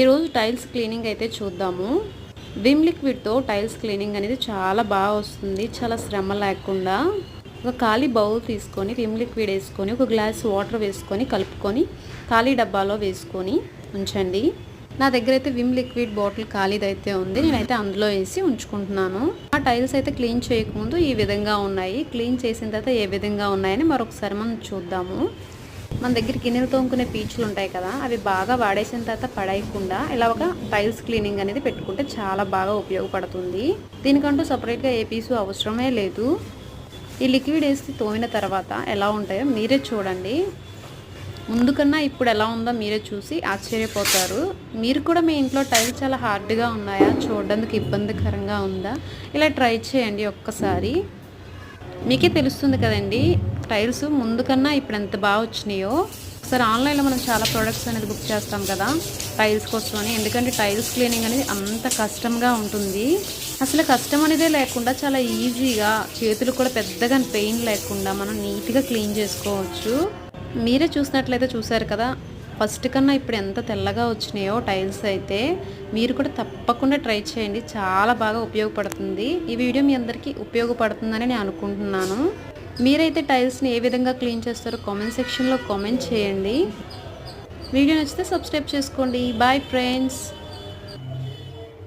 ఈరోజు tiles cleaning అయితే చూద్దాము. విమ్ లిక్విడ్తో టైల్స్ క్లీనింగ్ అనేది చాలా బాగా వస్తుంది, చాలా శ్రమ లేకుండా. ఒక ఖాళీ బౌల్ తీసుకొని విమ్ లిక్విడ్ వేసుకొని ఒక గ్లాస్ వాటర్ వేసుకొని కలుపుకొని ఖాళీ డబ్బాలో వేసుకొని ఉంచండి. నా దగ్గర అయితే విమ్ లిక్విడ్ బాటిల్ ఖాళీదైతే ఉంది, నేనైతే అందులో వేసి ఉంచుకుంటున్నాను. ఆ టైల్స్ అయితే క్లీన్ చేయకముందు ఈ విధంగా ఉన్నాయి, క్లీన్ చేసిన తర్వాత ఏ విధంగా ఉన్నాయని మరొకసారి మనం చూద్దాము. మన దగ్గర గిన్నెలు తోముకునే పీచులు ఉంటాయి కదా, అవి బాగా వాడేసిన తర్వాత పడేయకుండా ఇలా ఒక టైల్స్ క్లీనింగ్ అనేది పెట్టుకుంటే చాలా బాగా ఉపయోగపడుతుంది. దీనికంటూ సపరేట్గా ఏ పీసు అవసరమే లేదు. ఈ లిక్విడ్ వేసి తోమిన తర్వాత ఎలా ఉంటాయో మీరే చూడండి. ముందు కన్నా ఇప్పుడు ఎలా ఉందో మీరే చూసి ఆశ్చర్యపోతారు. మీరు కూడా మీ ఇంట్లో టైల్స్ చాలా హార్డ్గా ఉన్నాయా, చూడడానికి ఇబ్బందికరంగా ఉందా, ఇలా ట్రై చేయండి ఒక్కసారి, మీకే తెలుస్తుంది కదండి టైల్స్ ముందు కన్నా ఇప్పుడు ఎంత బాగా వచ్చినాయో. ఒకసారి ఆన్లైన్లో మనం చాలా ప్రోడక్ట్స్ అనేది బుక్ చేస్తాం కదా టైల్స్ కోసమని, ఎందుకంటే టైల్స్ క్లీనింగ్ అనేది అంత కష్టంగా ఉంటుంది. అసలు కష్టం అనేదే లేకుండా చాలా ఈజీగా, చేతులు కూడా పెద్దగా పెయిన్ లేకుండా మనం నీట్గా క్లీన్ చేసుకోవచ్చు. మీరే చూసినట్లయితే చూసారు కదా, ఫస్ట్ కన్నా ఇప్పుడు ఎంత తెల్లగా వచ్చినాయో టైల్స్ అయితే. మీరు కూడా తప్పకుండా ట్రై చేయండి, చాలా బాగా ఉపయోగపడుతుంది. ఈ వీడియో మీ అందరికీ ఉపయోగపడుతుందని నేను అనుకుంటున్నాను. మీరైతే టైల్స్ని ఏ విధంగా క్లీన్ చేస్తారో కామెంట్ సెక్షన్లో కామెంట్ చేయండి. వీడియో నచ్చితే సబ్స్క్రైబ్ చేసుకోండి. Bye friends.